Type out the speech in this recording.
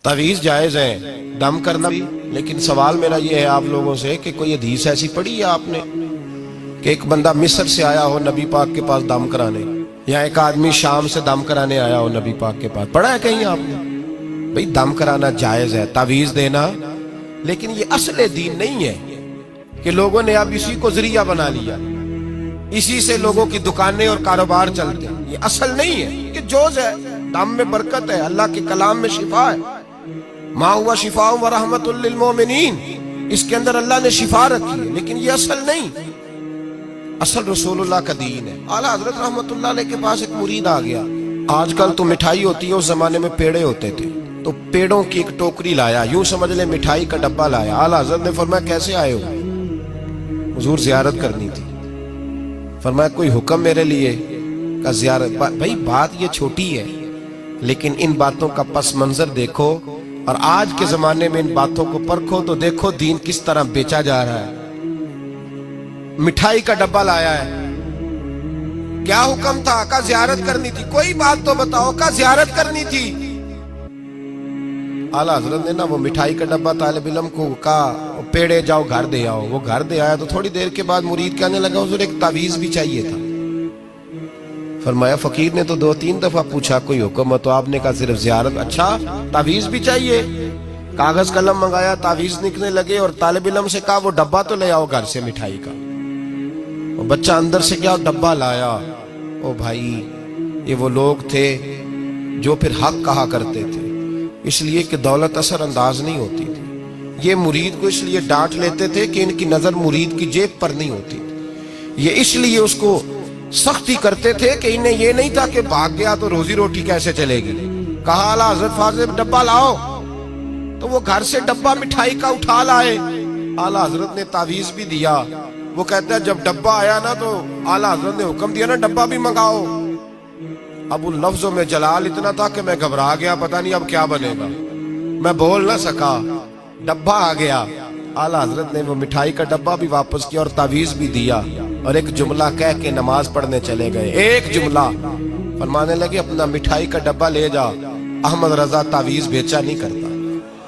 तावीज़ जायज़ है, दम करना भी। लेकिन सवाल मेरा ये है आप लोगों से कि कोई हदीस ऐसी पढ़ी है आपने कि एक बंदा मिस्र से आया हो नबी पाक के पास दम कराने, या एक आदमी शाम से दम कराने आया हो नबी पाक के पास? पढ़ा है कहीं आपने? भाई दम कराना जायज़ है, तावीज़ देना, लेकिन ये असल दीन नहीं है कि लोगों ने अब इसी को जरिया बना लिया, इसी से लोगों की दुकानें और कारोबार चलते हैं। ये असल नहीं है, ये जोज है। दम में बरकत है, अल्लाह के कलाम में शिफा है। मा हुआ शिफा व रहमतुल लिल मोमिनीन, इसके अंदर अल्लाह ने शिफा रखी है, लेकिन ये असल नहीं। असल रसूलुल्लाह का दीन है। आला हजरत रहमतुल्लाह अलैह के पास एक मुरीद आ गया। आजकल तो मिठाई होती है, उस जमाने में पेड़े होते थे, तो पेड़ों की एक टोकरी लाया, यूं समझ ले मिठाई का डब्बा लाया। आला हजरत ने फरमाया कैसे आए हो? हुजूर ज़ियारत करनी थी। फरमाया कोई हुक्म मेरे लिए? का ज़ियारत। भाई बात ये छोटी है, लेकिन इन बातों का पस मंजर देखो और आज के जमाने में इन बातों को परखो तो देखो दीन किस तरह बेचा जा रहा है। मिठाई का डब्बा लाया है, क्या हुक्म था? का ज़ियारत करनी थी। कोई बात तो बताओ, का ज़ियारत करनी थी। आला हजरत ने ना वो मिठाई का डब्बा तालिब इल्म को कहा पेड़े जाओ घर दे आओ। वो घर दे आया तो थोड़ी देर के बाद मुरीद कहने लगा हुजूर एक तावीज़ भी चाहिए था। फरमाया फकीर ने तो 2-3 दफा पूछा कोई हुक्म हो, तो आपने कहा सिर्फ ज़ियारत। अच्छा तावीज़ भी चाहिए? कागज कलम मंगाया, तावीज़ लिखने लगे और तालिब इल्म से कहा वो डब्बा तो ले आओ घर से मिठाई का। वो बच्चा अंदर से क्या डब्बा लाया। ओ भाई ये वो लोग थे जो फिर हक कहा करते थे, इसलिए कि दौलत असर अंदाज नहीं होती थी। ये मुरीद को इसलिए डांट लेते थे कि इनकी नजर मुरीद की जेब पर नहीं होती थी। ये इसलिए उसको सख्ती करते थे कि इन्हें ये नहीं था कि भाग गया तो रोजी रोटी कैसे चलेगी। कहा आला हजरत फाजिल डब्बा लाओ, तो वो घर से डब्बा मिठाई का उठा लाए। आला हजरत ने तावीज़ भी दिया। वो कहता है जब डब्बा आया ना तो आला हजरत ने हुक्म दिया ना डब्बा भी मंगाओ। अब उन लफ्जों में जलाल इतना था कि मैं घबरा गया, पता नहीं अब क्या बनेगा। मैं बोल ना सका, डब्बा आ गया। आला हजरत ने वो मिठाई का डब्बा भी वापस किया और तावीज़ भी दिया और एक जुमला कह के नमाज पढ़ने चले गए। एक जुमला फरमाने लगे अपना मिठाई का डब्बा ले जा, अहमद रजा तावीज़ बेचा नहीं करता।